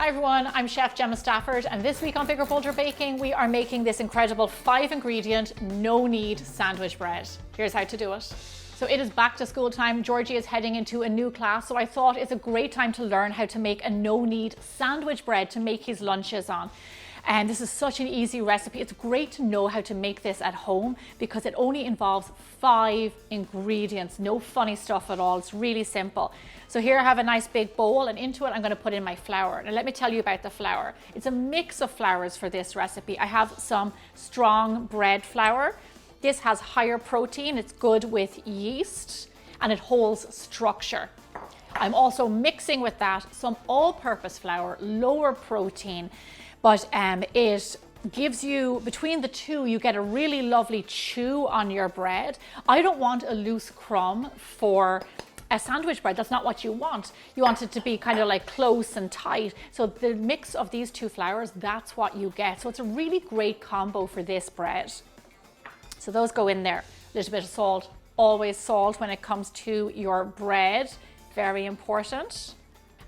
Hi everyone, I'm Chef Gemma Stafford, and this week on Bigger Bolder Baking, we are making this incredible 5-ingredient, no-knead sandwich bread. Here's how to do it. So it is back to school time. Georgie is heading into a new class, so I thought it's a great time to learn how to make a no-knead sandwich bread to make his lunches on. And this is such an easy recipe. It's great to know how to make this at home because it only involves 5 ingredients. No funny stuff at all. It's really simple. So here I have a nice big bowl, and into it I'm going to put in my flour. Now let me tell you about the flour. It's a mix of flours for this recipe. I have some strong bread flour. This has higher protein. It's good with yeast and it holds structure. I'm also mixing with that some all-purpose flour, lower protein, but it gives you, between the two, you get a really lovely chew on your bread. I don't want a loose crumb for a sandwich bread. That's not what you want. You want it to be kind of like close and tight. So the mix of these two flours, that's what you get. So it's a really great combo for this bread. So those go in there. A little bit of salt, always salt when it comes to your bread. Very important.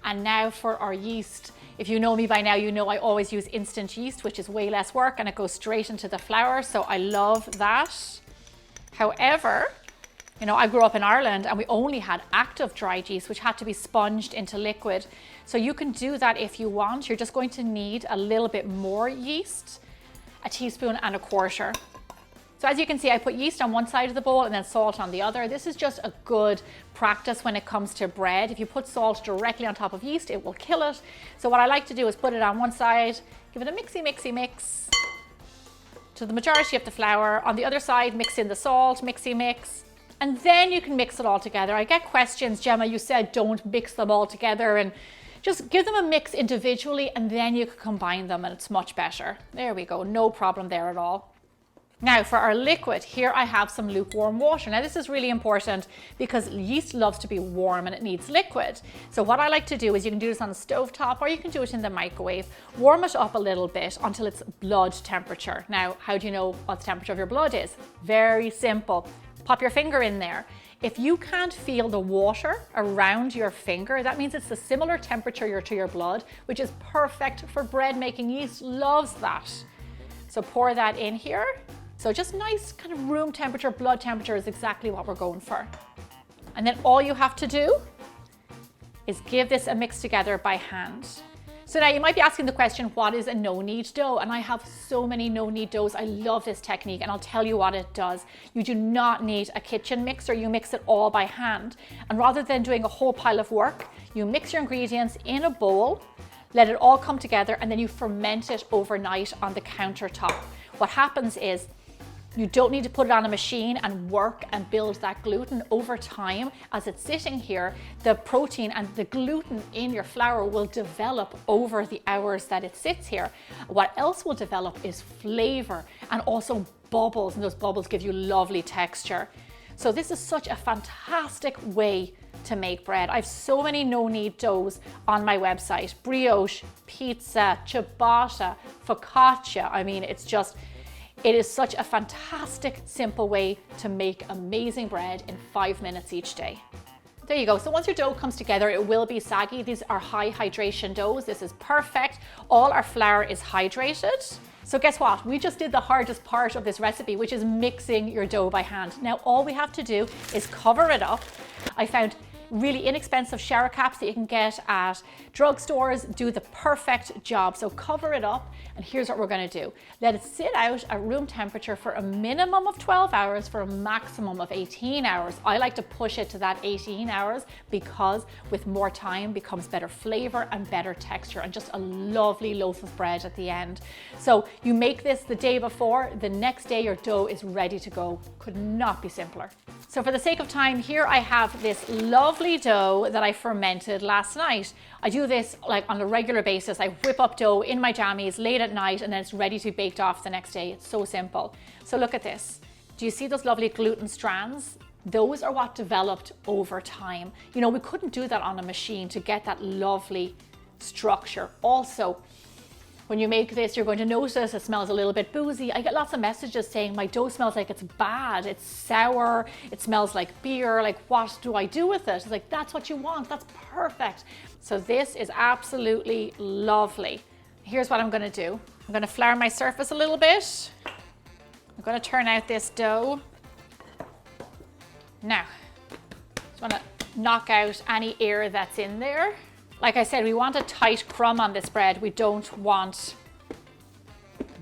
And now for our yeast. If you know me by now, you know I always use instant yeast, which is way less work and it goes straight into the flour. So I love that. However, you know, I grew up in Ireland and we only had active dried yeast, which had to be sponged into liquid. So you can do that if you want. You're just going to need a little bit more yeast, a teaspoon and a quarter. So as you can see, I put yeast on one side of the bowl and then salt on the other. This is just a good practice when it comes to bread. If you put salt directly on top of yeast, it will kill it. So what I like to do is put it on one side, give it a mix to the majority of the flour. On the other side, mix in the salt, mix. And then you can mix it all together. I get questions, Gemma, you said don't mix them all together, and just give them a mix individually and then you can combine them and it's much better. There we go, no problem there at all. Now for our liquid, here I have some lukewarm water. Now this is really important because yeast loves to be warm and it needs liquid. So what I like to do is you can do this on the stove top or you can do it in the microwave. Warm it up a little bit until it's blood temperature. Now, how do you know what the temperature of your blood is? Very simple. Pop your finger in there. If you can't feel the water around your finger, that means it's a similar temperature to your blood, which is perfect for bread making. Yeast loves that. So pour that in here. So just nice kind of room temperature, blood temperature is exactly what we're going for. And then all you have to do is give this a mix together by hand. So now you might be asking the question, what is a no-knead dough? And I have so many no-knead doughs. I love this technique and I'll tell you what it does. You do not need a kitchen mixer. You mix it all by hand. And rather than doing a whole pile of work, you mix your ingredients in a bowl, let it all come together, and then you ferment it overnight on the countertop. What happens is you don't need to put it on a machine and work and build that gluten. Over time, as it's sitting here, the protein and the gluten in your flour will develop over the hours that it sits here. What else will develop is flavor and also bubbles, and those bubbles give you lovely texture. So this is such a fantastic way to make bread. I have so many no-knead doughs on my website. Brioche, pizza, ciabatta, focaccia. I mean, it is such a fantastic, simple way to make amazing bread in 5 minutes each day. There you go. So once your dough comes together, it will be saggy. These are high hydration doughs. This is perfect. All our flour is hydrated. So guess what? We just did the hardest part of this recipe, which is mixing your dough by hand. Now all we have to do is cover it up. I found really inexpensive shower caps that you can get at drugstores do the perfect job. So cover it up, and here's what we're going to do. Let it sit out at room temperature for a minimum of 12 hours for a maximum of 18 hours. I like to push it to that 18 hours because with more time becomes better flavor and better texture and just a lovely loaf of bread at the end. So you make this the day before, the next day your dough is ready to go. Could not be simpler. So for the sake of time, here I have this lovely dough that I fermented last night. I do this like on a regular basis. I whip up dough in my jammies late at night and then it's ready to be baked off the next day. It's so simple. So look at this. Do you see those lovely gluten strands? Those are what developed over time. You know, we couldn't do that on a machine to get that lovely structure. Also, When you make this, you're going to notice it smells a little bit boozy. I get lots of messages saying my dough smells like it's bad, it's sour, it smells like beer, like what do I do with it? It's like, that's what you want, that's perfect. So this is absolutely lovely. Here's what I'm gonna do. I'm gonna flour my surface a little bit. I'm gonna turn out this dough. Now, just wanna knock out any air that's in there. Like I said, we want a tight crumb on this bread. We don't want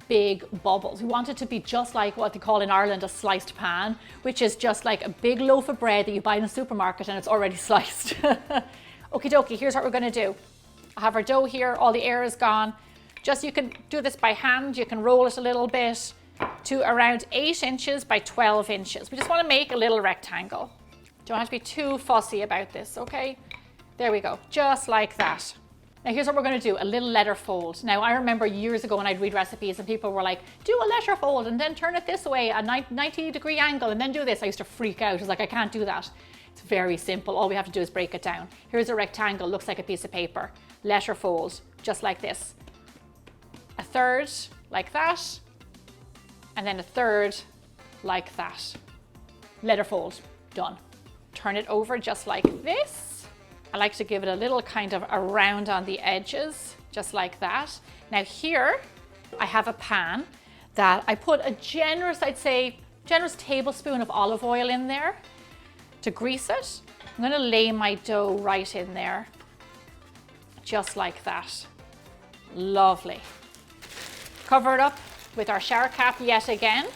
big bubbles. We want it to be just like what they call in Ireland a sliced pan, which is just like a big loaf of bread that you buy in the supermarket and it's already sliced. Okie dokie, here's what we're gonna do. I have our dough here, all the air is gone. Just, you can do this by hand, you can roll it a little bit to around 8 inches by 12 inches. We just wanna make a little rectangle. Don't have to be too fussy about this, okay? There we go, just like that. Now here's what we're gonna do, a little letter fold. Now I remember years ago when I'd read recipes and people were like, do a letter fold and then turn it this way at 90-degree angle and then do this. I used to freak out, I was like, I can't do that. It's very simple, all we have to do is break it down. Here's a rectangle, looks like a piece of paper. Letter fold, just like this. A third, like that. And then a third, like that. Letter fold, done. Turn it over just like this. I like to give it a little kind of a round on the edges, just like that. Now here, I have a pan that I put a generous, I'd say, generous tablespoon of olive oil in there to grease it. I'm gonna lay my dough right in there, just like that. Lovely. Cover it up with our shower cap yet again.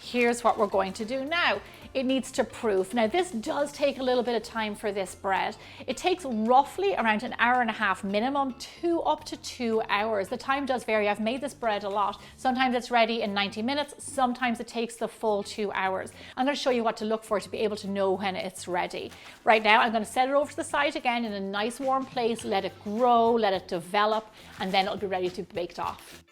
Here's what we're going to do now. It needs to proof. Now this does take a little bit of time for this bread. It takes roughly around an hour and a half minimum to up to 2 hours. The time does vary. I've made this bread a lot. Sometimes it's ready in 90 minutes. Sometimes it takes the full 2 hours. I'm going to show you what to look for to be able to know when it's ready. Right now I'm going to set it over to the side again in a nice warm place. Let it grow, let it develop, and then it'll be ready to be baked off.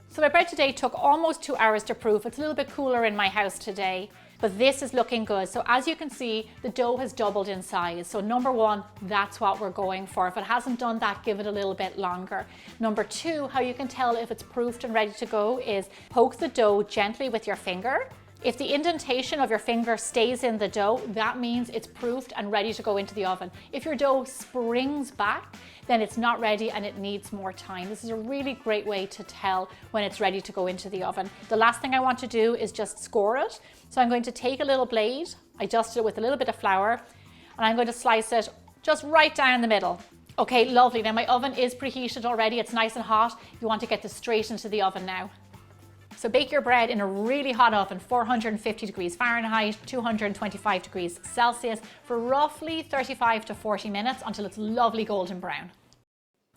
So my bread today took almost 2 hours to proof. It's a little bit cooler in my house today, but this is looking good. So as you can see, the dough has doubled in size. So number one, that's what we're going for. If it hasn't done that, give it a little bit longer. Number two, how you can tell if it's proofed and ready to go is poke the dough gently with your finger. If the indentation of your finger stays in the dough, that means it's proofed and ready to go into the oven. If your dough springs back, then it's not ready and it needs more time. This is a really great way to tell when it's ready to go into the oven. The last thing I want to do is just score it. So I'm going to take a little blade, I dust it with a little bit of flour, and I'm going to slice it just right down the middle. Okay, lovely. Now my oven is preheated already. It's nice and hot. You want to get this straight into the oven now. So bake your bread in a really hot oven, 450 degrees Fahrenheit, 225 degrees Celsius, for roughly 35 to 40 minutes until it's lovely golden brown.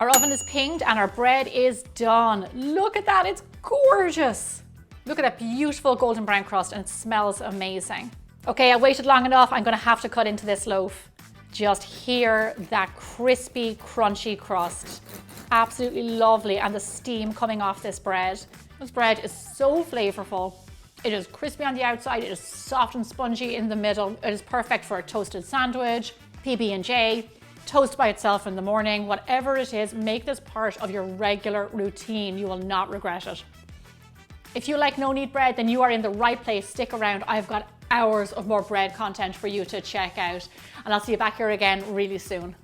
Our oven is pinged and our bread is done. Look at that, it's gorgeous. Look at that beautiful golden brown crust and it smells amazing. Okay, I waited long enough. I'm gonna have to cut into this loaf. Just hear that crispy, crunchy crust. Absolutely lovely, and the steam coming off this bread. This bread is so flavorful. It is crispy on the outside, it is soft and spongy in the middle. It is perfect for a toasted sandwich, PB&J, toast by itself in the morning, whatever it is, make this part of your regular routine. You will not regret it. If you like no-knead bread, then you are in the right place. Stick around. I've got hours of more bread content for you to check out. And I'll see you back here again really soon.